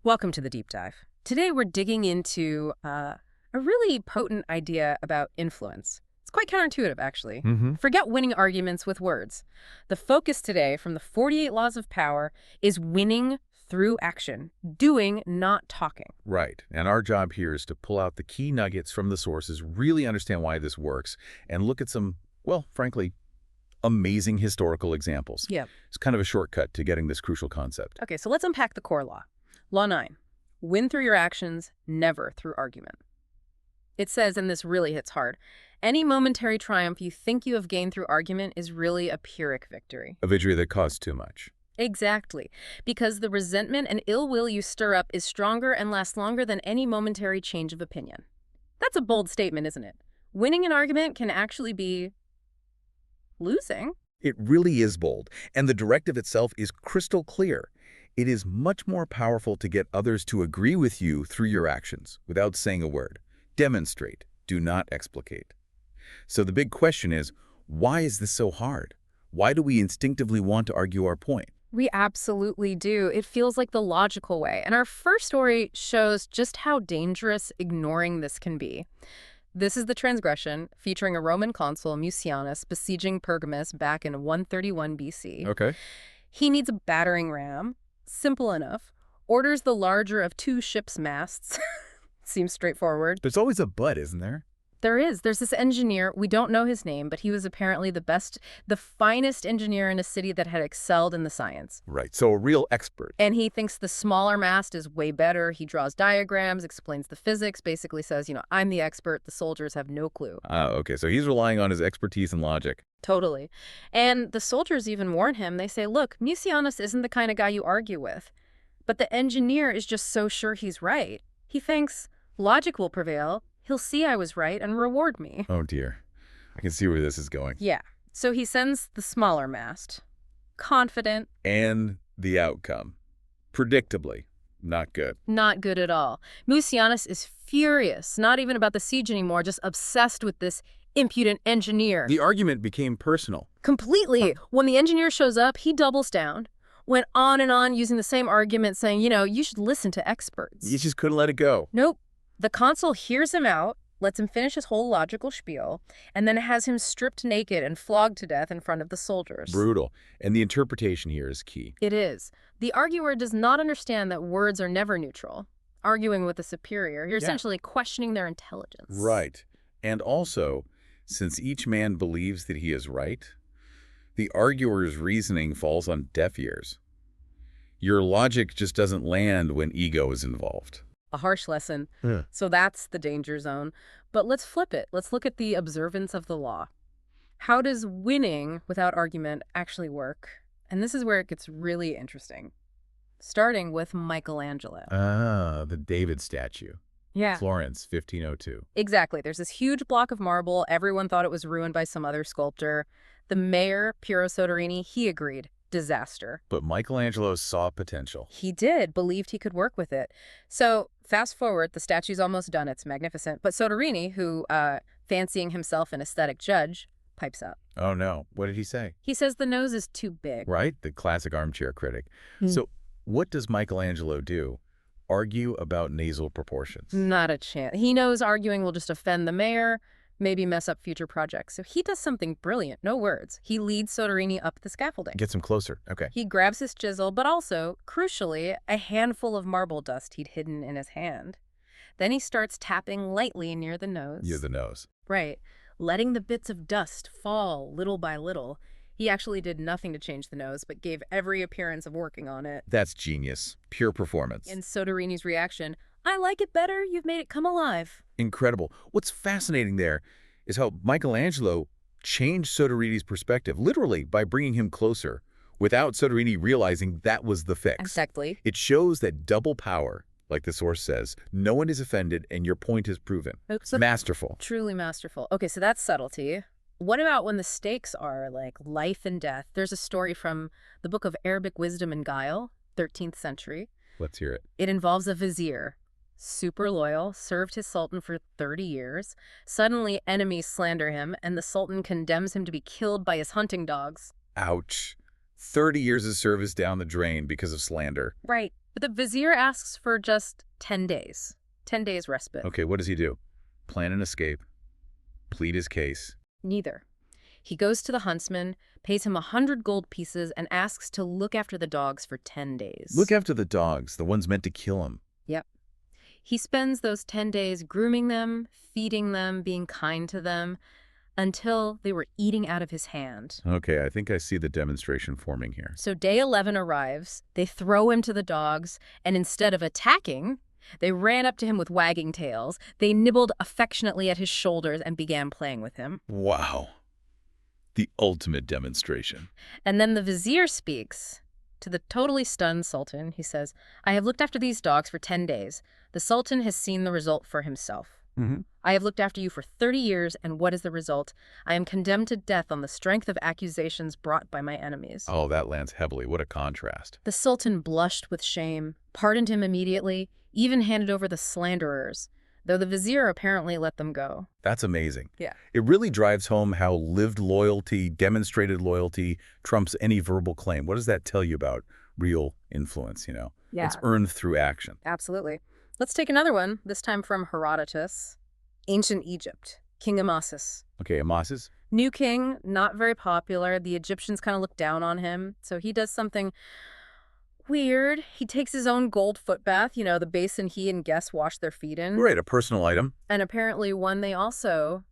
Welcome to the deep dive. Today we're digging into a really potent idea about influence. It's quite counterintuitive, actually. Mm-hmm. Forget winning arguments with words. The focus today from the 48 Laws of Power is winning through action, doing, not talking. Right. And our job here is to pull out the key nuggets from the sources, really understand why this works, and look at some, well, frankly, amazing historical examples. Yeah. It's kind of a shortcut to getting this crucial concept. Okay, so let's unpack the core law. Law 9. Win through your actions, never through argument. It says, and this really hits hard, any momentary triumph you think you have gained through argument is really a Pyrrhic victory. A victory that costs too much. Exactly, because the resentment and ill will you stir up is stronger and lasts longer than any momentary change of opinion. That's a bold statement, isn't it? Winning an argument can actually be losing. It really is bold, and the directive itself is crystal clear. It is much more powerful to get others to agree with you through your actions, without saying a word. Demonstrate, do not explicate. So the big question is, why is this so hard? Why do we instinctively want to argue our point? We absolutely do. It feels like the logical way. And our first story shows just how dangerous ignoring this can be. This is the transgression, featuring a Roman consul, Mucianus, besieging Pergamus back in 131 BC. Okay. He needs a battering ram. Simple enough. Orders the larger of two ships' masts. Seems straightforward. There's always a but, isn't there? There's this engineer, we don't know his name, but he was apparently the finest engineer in a city that had excelled in the science. Right, so a real expert. And he thinks the smaller mast is way better. He draws diagrams, explains the physics, basically says, I'm the expert, the soldiers have no clue. Okay, so he's relying on his expertise and logic. Totally. And the soldiers even warn him. They say, look, Mucianus isn't the kind of guy you argue with. But the engineer is just so sure he's right. He thinks logic will prevail. He'll see I was right and reward me. Oh dear. I can see where this is going. Yeah. So he sends the smaller mast. Confident. And the outcome. Predictably, not good. Not good at all. Mucianus is furious. Not even about the siege anymore, just obsessed with this impudent engineer. The argument became personal. Completely. When the engineer shows up, he doubles down. Went on and on using the same argument, saying, you should listen to experts. You just couldn't let it go. Nope. The consul hears him out, lets him finish his whole logical spiel, and then has him stripped naked and flogged to death in front of the soldiers. Brutal. And the interpretation here is key. It is. The arguer does not understand that words are never neutral. Arguing with a superior, you're essentially questioning their intelligence. Right. And also, since each man believes that he is right, the arguer's reasoning falls on deaf ears. Your logic just doesn't land when ego is involved. A harsh lesson. Yeah. So that's the danger zone. But let's flip it. Let's look at the observance of the law. How does winning without argument actually work? And this is where it gets really interesting. Starting with Michelangelo. The David statue. Yeah. Florence, 1502. Exactly. There's this huge block of marble. Everyone thought it was ruined by some other sculptor. The mayor, Piero Soderini, he agreed. Disaster. But Michelangelo saw potential. He did, believed he could work with it. So fast forward, the statue's almost done. It's magnificent. But Soderini, who, fancying himself an aesthetic judge, pipes up. Oh no, what did he say? He says the nose is too big. Right, the classic armchair critic. So what does Michelangelo do? Argue about nasal proportions. Not a chance. He knows arguing will just offend the mayor, maybe mess up future projects. So he does something brilliant, no words. He leads Soderini up the scaffolding. Gets him closer, okay. He grabs his chisel, but also, crucially, a handful of marble dust he'd hidden in his hand. Then he starts tapping lightly near the nose. Near the nose. Right. Letting the bits of dust fall little by little. He actually did nothing to change the nose, but gave every appearance of working on it. That's genius. Pure performance. And Soderini's reaction, I like it better, you've made it come alive. Incredible. What's fascinating there is how Michelangelo changed Soderini's perspective, literally by bringing him closer, without Soderini realizing that was the fix. Exactly. It shows that double power, like the source says, no one is offended and your point is proven. So Masterful. truly masterful. Okay, so that's subtlety. What about when the stakes are like life and death? There's a story from the book of Arabic Wisdom and Guile, 13th century. Let's hear it. It involves a vizier, super loyal, served his sultan for 30 years. Suddenly, enemies slander him, and the sultan condemns him to be killed by his hunting dogs. Ouch. 30 years of service down the drain because of slander. Right. But the vizier asks for just 10 days. 10 days respite. Okay, what does he do? Plan an escape, plead his case. Neither. He goes to the huntsman, pays him 100 gold pieces, and asks to look after the dogs for 10 days. Look after the dogs, the ones meant to kill him. Yep. He spends those 10 days grooming them, feeding them, being kind to them, until they were eating out of his hand. Okay, I think I see the demonstration forming here. So day 11 arrives, they throw him to the dogs, and instead of attacking, they ran up to him with wagging tails. They nibbled affectionately at his shoulders and began playing with him. Wow. The ultimate demonstration. And then the vizier speaks. To the totally stunned sultan, he says, "I have looked after these dogs for 10 days. The sultan has seen the result for himself. I have looked after you for 30 years, and what is the result? I am condemned to death on the strength of accusations brought by my enemies." Oh, that lands heavily. What a contrast. The sultan blushed with shame, pardoned him immediately, even handed over the slanderers, though the vizier apparently let them go. That's amazing. Yeah. It really drives home how lived loyalty, demonstrated loyalty, trumps any verbal claim. What does that tell you about real influence, you know? Yeah. It's earned through action. Absolutely. Let's take another one, this time from Herodotus. Ancient Egypt, King Amasis. Okay, Amasis? New king, not very popular. The Egyptians kind of look down on him. So he does something weird. He takes his own gold foot bath, you know, the basin he and guests wash their feet in. Right, a personal item. And apparently one they also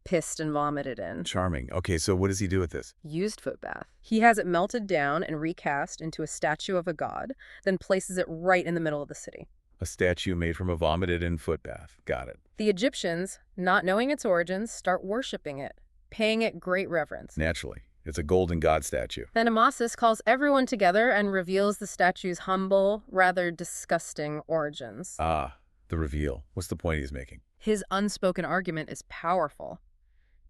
pissed and vomited in. Charming. Okay, so what does he do with this? Used foot bath. He has it melted down and recast into a statue of a god, then places it right in the middle of the city. A statue made from a vomited-in foot bath. Got it. The Egyptians, not knowing its origins, start worshipping it, paying it great reverence. Naturally. It's a golden god statue. Then Amasis calls everyone together and reveals the statue's humble, rather disgusting origins. Ah, the reveal. What's the point he's making? His unspoken argument is powerful.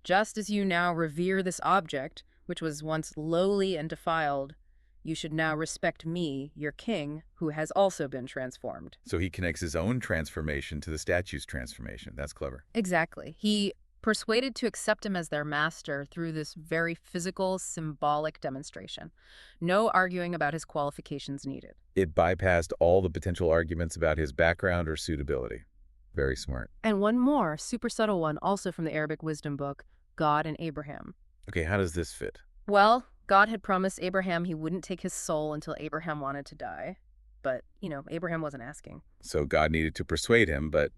Just as you now revere this object, which was once lowly and defiled, you should now respect me, your king, who has also been transformed. So he connects his own transformation to the statue's transformation. That's clever. Exactly. He persuaded to accept him as their master through this very physical, symbolic demonstration. No arguing about his qualifications needed. It bypassed all the potential arguments about his background or suitability. Very smart. And one more, super subtle one, also from the Arabic wisdom book, God and Abraham. Okay, how does this fit? Well, God had promised Abraham he wouldn't take his soul until Abraham wanted to die. But, Abraham wasn't asking. So God needed to persuade him, but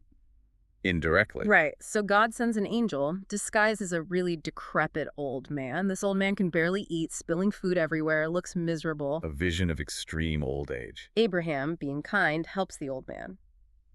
indirectly. Right. So God sends an angel disguised as a really decrepit old man. This old man can barely eat, spilling food everywhere, looks miserable. A vision of extreme old age. Abraham, being kind, helps the old man.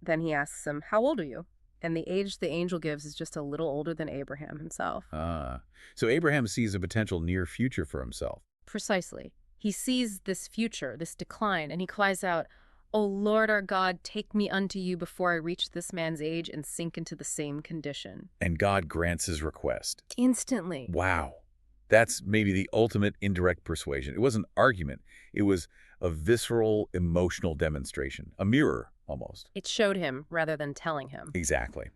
Then he asks him, "How old are you?" And the age the angel gives is just a little older than Abraham himself. Ah, so Abraham sees a potential near future for himself. Precisely. He sees this future, this decline, and he cries out, "O Lord our God, take me unto you before I reach this man's age and sink into the same condition." And God grants his request. Instantly. Wow. That's maybe the ultimate indirect persuasion. It wasn't an argument. It was a visceral, emotional demonstration. A mirror, almost. It showed him rather than telling him. Exactly.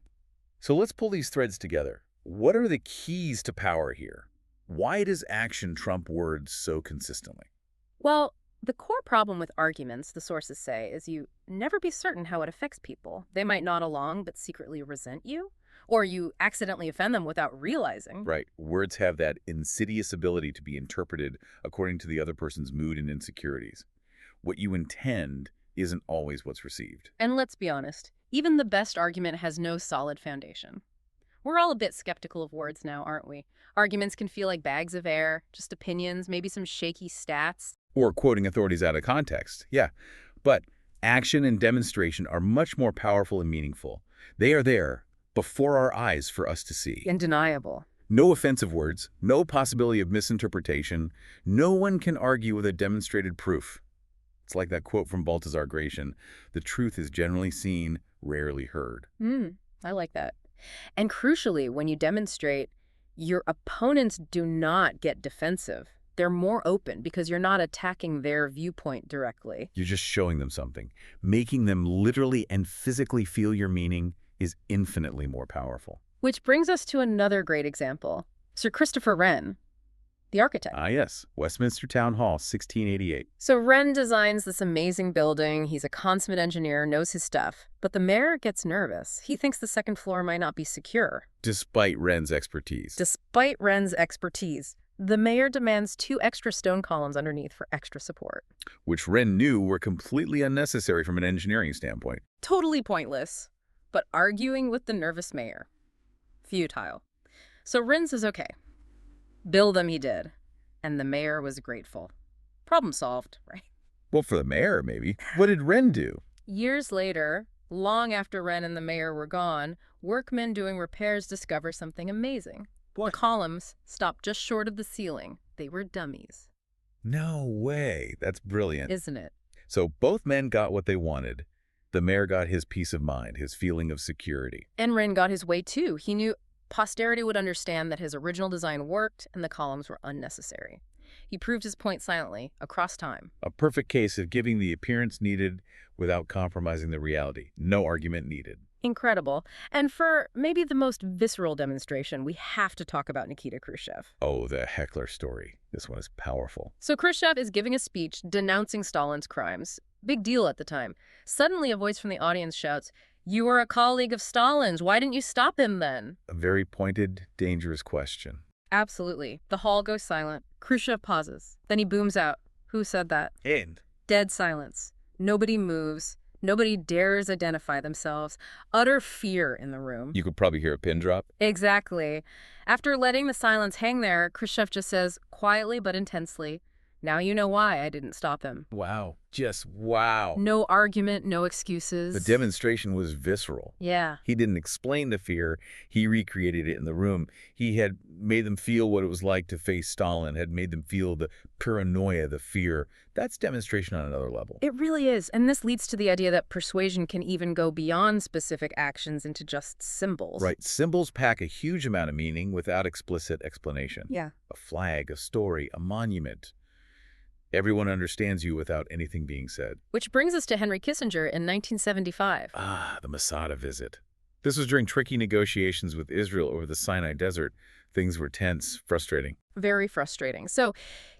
So let's pull these threads together. What are the keys to power here? Why does action trump words so consistently? Well, the core problem with arguments, the sources say, is you never be certain how it affects people. They might nod along but secretly resent you, or you accidentally offend them without realizing. Right. Words have that insidious ability to be interpreted according to the other person's mood and insecurities. What you intend isn't always what's received. And let's be honest, even the best argument has no solid foundation. We're all a bit skeptical of words now, aren't we? Arguments can feel like bags of air, just opinions, maybe some shaky stats. Or quoting authorities out of context. Yeah. But action and demonstration are much more powerful and meaningful. They are there before our eyes for us to see. Undeniable. No offensive words, no possibility of misinterpretation. No one can argue with a demonstrated proof. It's like that quote from Balthazar Gracian, "The truth is generally seen, rarely heard." I like that. And crucially, when you demonstrate, your opponents do not get defensive. They're more open because you're not attacking their viewpoint directly. You're just showing them something. Making them literally and physically feel your meaning is infinitely more powerful. Which brings us to another great example. Sir Christopher Wren. the architect. Ah, yes. Westminster Town Hall, 1688. So Wren designs this amazing building. He's a consummate engineer, knows his stuff. But the mayor gets nervous. He thinks the second floor might not be secure. Despite Wren's expertise. Despite Wren's expertise, the mayor demands 2 extra stone columns underneath for extra support. Which Wren knew were completely unnecessary from an engineering standpoint. Totally pointless. But arguing with the nervous mayor. Futile. So Wren says, okay. Build them he did. And the mayor was grateful. Problem solved, right? Well, for the mayor, maybe. What did Wren do? Years later, long after Wren and the mayor were gone, workmen doing repairs discover something amazing. The columns stopped just short of the ceiling. They were dummies. No way. That's brilliant. Isn't it? So both men got what they wanted. The mayor got his peace of mind, his feeling of security. And Wren got his way too. He knew posterity would understand that his original design worked and the columns were unnecessary. He proved his point silently, across time. A perfect case of giving the appearance needed without compromising the reality. No argument needed. Incredible. And for maybe the most visceral demonstration, we have to talk about Nikita Khrushchev. Oh, the heckler story. This one is powerful. So Khrushchev is giving a speech denouncing Stalin's crimes. Big deal at the time. Suddenly a voice from the audience shouts, "You are a colleague of Stalin's. Why didn't you stop him then?" A very pointed, dangerous question. Absolutely. The hall goes silent. Khrushchev pauses. Then he booms out, "Who said that?" End. Dead silence. Nobody moves. Nobody dares identify themselves. Utter fear in the room. You could probably hear a pin drop. Exactly. After letting the silence hang there, Khrushchev just says, quietly but intensely, "Now you know why I didn't stop him." Wow. Just wow. No argument, no excuses. The demonstration was visceral. Yeah. He didn't explain the fear. He recreated it in the room. He had made them feel what it was like to face Stalin, had made them feel the paranoia, the fear. That's demonstration on another level. It really is. And this leads to the idea that persuasion can even go beyond specific actions into just symbols. Right. Symbols pack a huge amount of meaning without explicit explanation. Yeah. A flag, a story, a monument. Everyone understands you without anything being said. Which brings us to Henry Kissinger in 1975. Ah, the Masada visit. This was during tricky negotiations with Israel over the Sinai Desert. Things were tense, frustrating. Very frustrating. So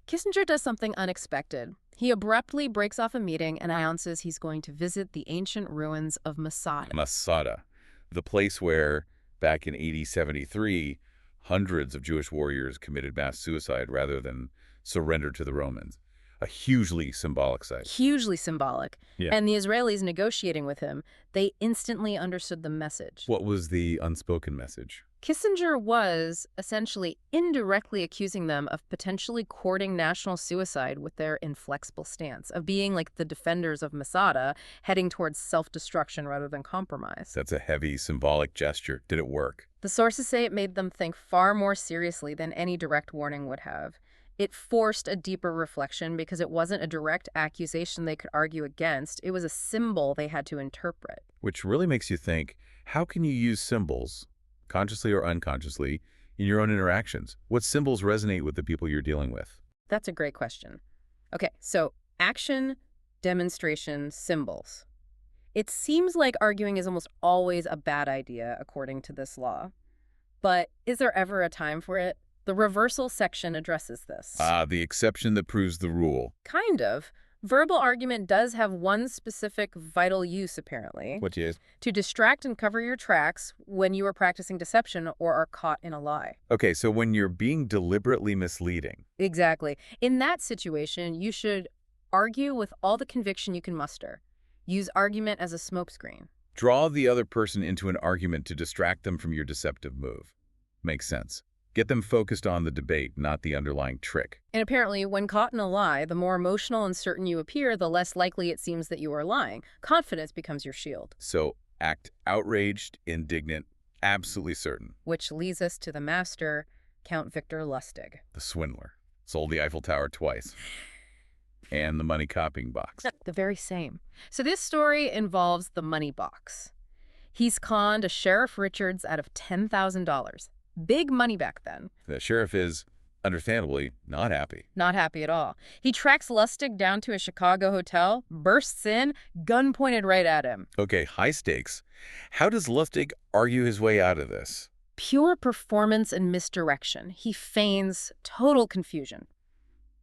Kissinger does something unexpected. He abruptly breaks off a meeting and announces he's going to visit the ancient ruins of Masada. Masada, the place where, back in AD 73, hundreds of Jewish warriors committed mass suicide rather than surrender to the Romans. A hugely symbolic site. Hugely symbolic. Yeah. And the Israelis negotiating with him, they instantly understood the message. What was the unspoken message? Kissinger was essentially indirectly accusing them of potentially courting national suicide with their inflexible stance, of being like the defenders of Masada, heading towards self-destruction rather than compromise. That's a heavy symbolic gesture. Did it work? The sources say it made them think far more seriously than any direct warning would have. It forced a deeper reflection because it wasn't a direct accusation they could argue against. It was a symbol they had to interpret. Which really makes you think, how can you use symbols, consciously or unconsciously, in your own interactions? What symbols resonate with the people you're dealing with? That's a great question. Okay, so action, demonstration, symbols. It seems like arguing is almost always a bad idea, according to this law. But is there ever a time for it? The reversal section addresses this. Ah, the exception that proves the rule. Kind of. Verbal argument does have one specific vital use, apparently. What is? To distract and cover your tracks when you are practicing deception or are caught in a lie. Okay, so when you're being deliberately misleading. Exactly. In that situation, you should argue with all the conviction you can muster. Use argument as a smokescreen. Draw the other person into an argument to distract them from your deceptive move. Makes sense. Get them focused on the debate, not the underlying trick. And apparently, when caught in a lie, the more emotional and certain you appear, the less likely it seems that you are lying. Confidence becomes your shield. So act outraged, indignant, absolutely certain. Which leads us to the master, Count Victor Lustig. The swindler. Sold the Eiffel Tower twice. And the money copying box. The very same. So this story involves the money box. He's conned a Sheriff Richards out of $10,000. Big money back then. The sheriff is, understandably, not happy. Not happy at all. He tracks Lustig down to a Chicago hotel, bursts in, gun pointed right at him. Okay, high stakes. How does Lustig argue his way out of this? Pure performance and misdirection. He feigns total confusion.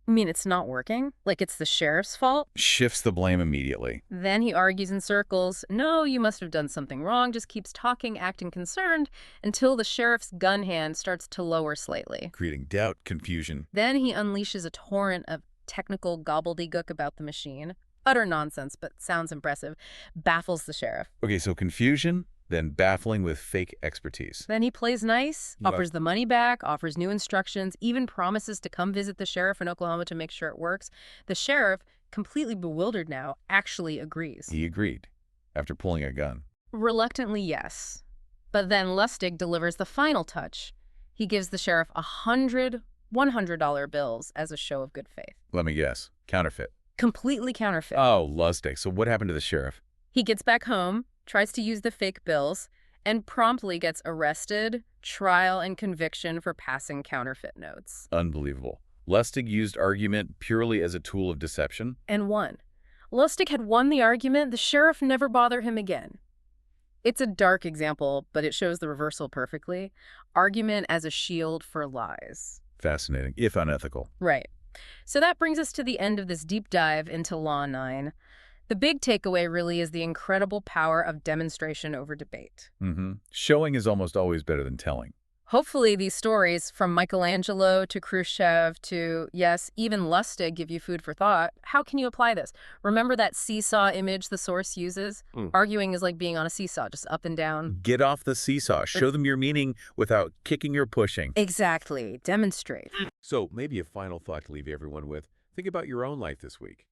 I mean, it's not working. Like it's the sheriff's fault. Shifts the blame immediately. Then he argues in circles. No, you must have done something wrong. Just keeps talking, acting concerned, until the sheriff's gun hand starts to lower slightly. Creating doubt, confusion. Then he unleashes a torrent of technical gobbledygook about the machine. Utter nonsense, but sounds impressive. Baffles the sheriff. Okay, so confusion, then baffling with fake expertise. Then he plays nice, But offers the money back, offers new instructions, even promises to come visit the sheriff in Oklahoma to make sure it works. The sheriff, completely bewildered now, actually agrees. he agreed, after pulling a gun. Reluctantly, yes. But then Lustig delivers the final touch. He gives the sheriff 100 $100 bills as a show of good faith. Let me guess. Counterfeit. Completely counterfeit. Oh, Lustig. So what happened to the sheriff? He gets back home, tries to use the fake bills, and promptly gets arrested, trial, and conviction for passing counterfeit notes. Unbelievable. Lustig used argument purely as a tool of deception? And won. Lustig had won the argument. The sheriff never bothered him again. It's a dark example, but it shows the reversal perfectly. Argument as a shield for lies. Fascinating, if unethical. Right. So that brings us to the end of this deep dive into Law 9. The big takeaway really is the incredible power of demonstration over debate. Showing is almost always better than telling. Hopefully these stories, from Michelangelo to Khrushchev to, yes, even Lustig, give you food for thought. How can you apply this? Remember that seesaw image the source uses? Arguing is like being on a seesaw, just up and down. Get off the seesaw. Show them your meaning without kicking or pushing. Exactly. Demonstrate. So maybe a final thought to leave everyone with. Think about your own life this week.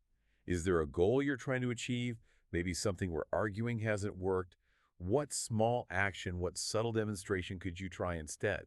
Is there a goal you're trying to achieve? Maybe something where arguing hasn't worked? What small action, what subtle demonstration could you try instead?